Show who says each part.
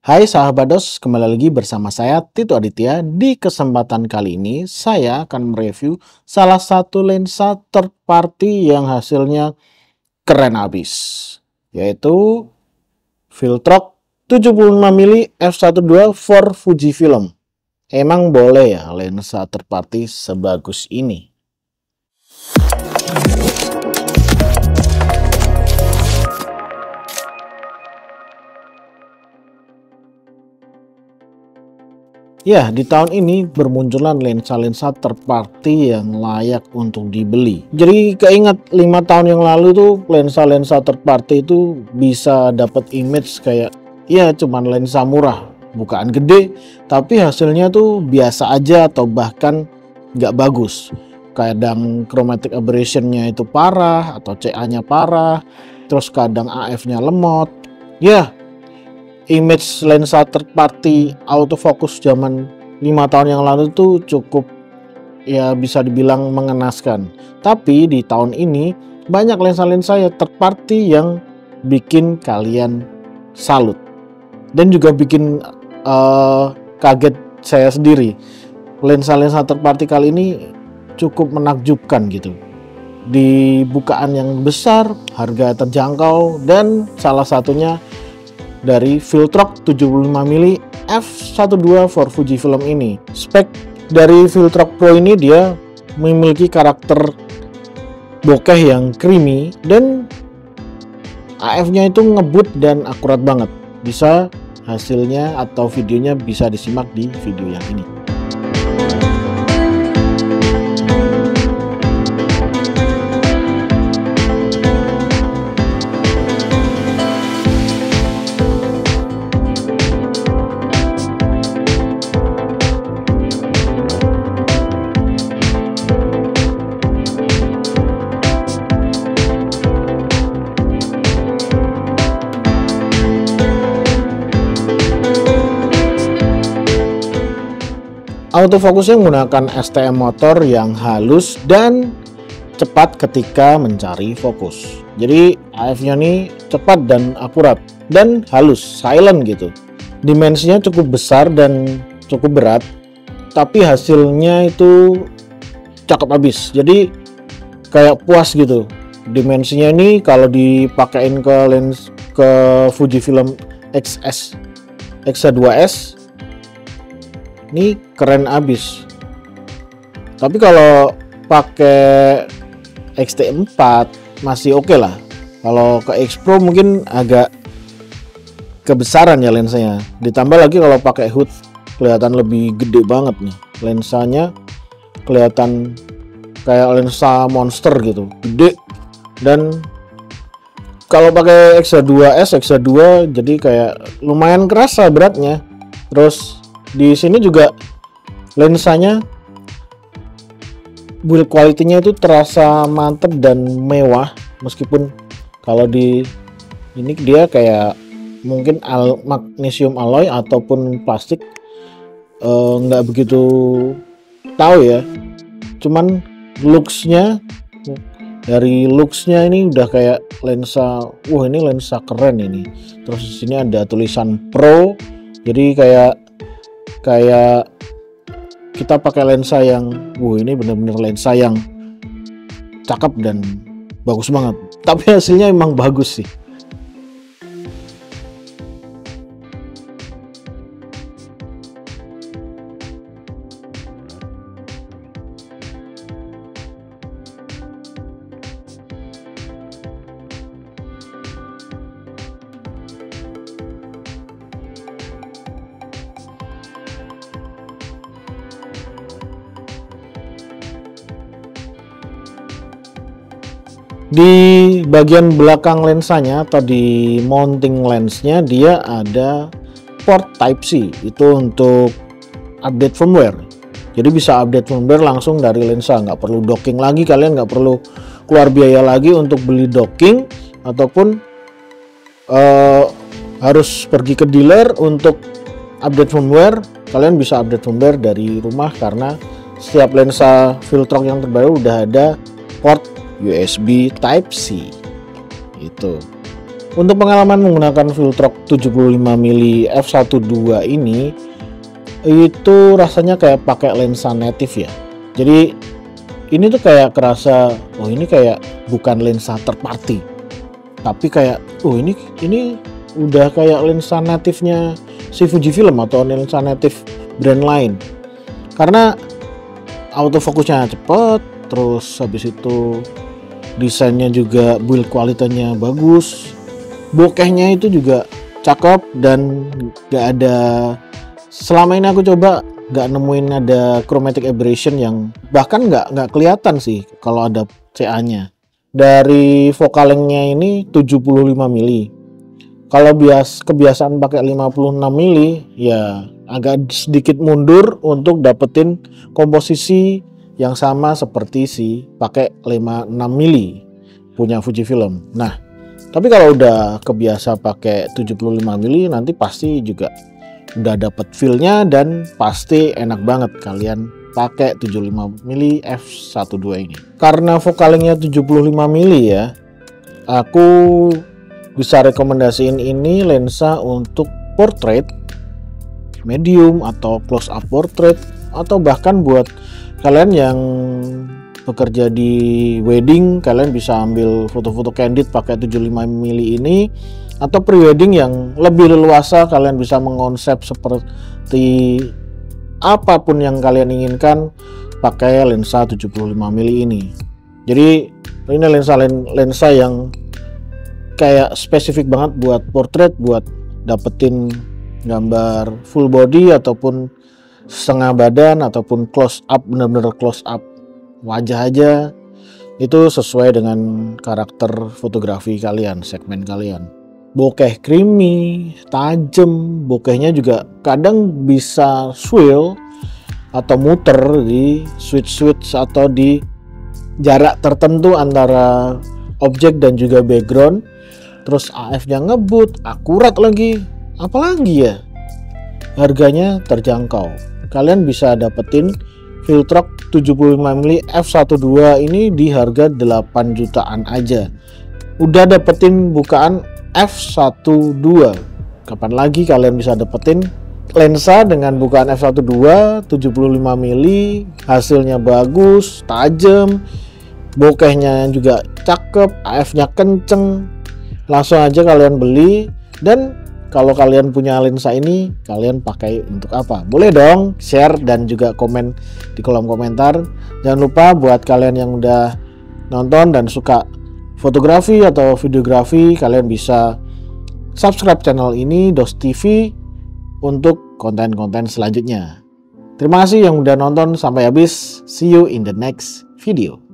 Speaker 1: Hai sahabados, kembali lagi bersama saya Tito Aditya. Di kesempatan kali ini saya akan mereview salah satu lensa third party yang hasilnya keren abis, yaitu Viltrox 75mm f1.2 for Fujifilm. Emang boleh ya lensa third party sebagus ini? Ya, di tahun ini bermunculan lensa-lensa third party yang layak untuk dibeli. Jadi keinget 5 tahun yang lalu tuh lensa-lensa third party itu bisa dapat image kayak ya cuman lensa murah, bukaan gede, tapi hasilnya tuh biasa aja atau bahkan nggak bagus. Kadang chromatic aberration-nya itu parah atau CA-nya parah, terus kadang AF-nya lemot. Ya, image lensa third party autofocus zaman 5 tahun yang lalu itu cukup ya bisa dibilang mengenaskan. Tapi di tahun ini banyak lensa-lensa ya third party yang bikin kalian salut dan juga bikin kaget saya sendiri. Lensa-lensa third party kali ini cukup menakjubkan gitu. Di bukaan yang besar, harga terjangkau, dan salah satunya dari Viltrox 75mm f1.2 for Fujifilm ini. Spek dari Viltrox Pro ini dia memiliki karakter bokeh yang creamy dan AF-nya itu ngebut dan akurat banget. Bisa hasilnya atau videonya bisa disimak di video yang ini. Autofokusnya menggunakan STM motor yang halus dan cepat ketika mencari fokus. Jadi AF-nya nih cepat dan akurat dan halus, silent gitu. Dimensinya cukup besar dan cukup berat, tapi hasilnya itu cakep abis. Jadi kayak puas gitu. Dimensinya ini kalau dipakein ke Fujifilm XS X2S ini keren abis. Tapi kalau pakai X-T4 masih oke lah. Kalau ke X Pro mungkin agak kebesaran ya lensanya. Ditambah lagi kalau pakai hood kelihatan lebih gede banget nih. Lensanya kelihatan kayak lensa monster gitu, gede. Dan kalau pakai X2S, X2 jadi kayak lumayan kerasa beratnya. Terus di sini juga lensanya build quality-nya itu terasa mantep dan mewah, meskipun kalau di ini dia kayak mungkin magnesium alloy ataupun plastik, nggak begitu tahu ya. Cuman dari looksnya ini udah kayak lensa, ini lensa keren ini. Terus di sini ada tulisan Pro, jadi kayak kita pakai lensa yang ini bener-bener lensa yang cakep dan bagus banget. Tapi hasilnya emang bagus sih. Di bagian belakang lensanya atau di mounting lensnya dia ada port Type-C, itu untuk update firmware. Jadi bisa update firmware langsung dari lensa, nggak perlu docking lagi, kalian nggak perlu keluar biaya lagi untuk beli docking ataupun harus pergi ke dealer untuk update firmware. Kalian bisa update firmware dari rumah karena setiap lensa Viltrox yang terbaru udah ada port USB Type-C itu. Untuk pengalaman menggunakan Viltrox 75mm f1.2 ini itu rasanya kayak pakai lensa native ya. Jadi ini tuh kayak kerasa, oh ini kayak bukan lensa third party, tapi kayak oh ini udah kayak lensa native-nya si Fujifilm atau lensa native brand lain. Karena autofokusnya cepet, terus habis itu desainnya juga build kualitasnya bagus, bokehnya itu juga cakep, dan gak ada, selama ini aku coba gak nemuin ada chromatic aberration yang bahkan gak kelihatan sih kalau ada CA-nya. Dari focal length-nya ini 75mm. Kalau kebiasaan pakai 56mm ya agak sedikit mundur untuk dapetin komposisi yang sama seperti si pakai 56mm punya Fujifilm. Nah, tapi kalau udah kebiasa pakai 75mm nanti pasti juga udah dapet feel-nya dan pasti enak banget kalian pakai 75mm f1.2 ini. Karena focal length-nya 75mm ya, aku bisa rekomendasiin ini lensa untuk portrait, medium atau close up portrait, atau bahkan buat kalian yang bekerja di wedding, kalian bisa ambil foto-foto candid pakai 75mm ini, atau pre-wedding yang lebih leluasa, kalian bisa mengonsep seperti apapun yang kalian inginkan pakai lensa 75mm ini. Jadi ini lensa yang kayak spesifik banget buat portrait, buat dapetin gambar full body ataupun setengah badan ataupun close up, bener-bener close up wajah aja, itu sesuai dengan karakter fotografi kalian, segmen kalian. Bokeh creamy, tajam, bokehnya juga kadang bisa swirl atau muter di switch atau di jarak tertentu antara objek dan juga background. Terus AF-nya ngebut, akurat lagi. Apalagi ya, harganya terjangkau. Kalian bisa dapetin Viltrox 75mm f1.2 ini di harga 8 jutaan aja. Udah dapetin bukaan f1.2. Kapan lagi kalian bisa dapetin lensa dengan bukaan f1.2 75mm, hasilnya bagus, tajam, bokehnya juga cakep, AF-nya kenceng. Langsung aja kalian beli. Dan kalau kalian punya lensa ini, kalian pakai untuk apa? Boleh dong share dan juga komen di kolom komentar. Jangan lupa buat kalian yang udah nonton dan suka fotografi atau videografi, kalian bisa subscribe channel ini, DOS TV, untuk konten-konten selanjutnya. Terima kasih yang udah nonton sampai habis. See you in the next video.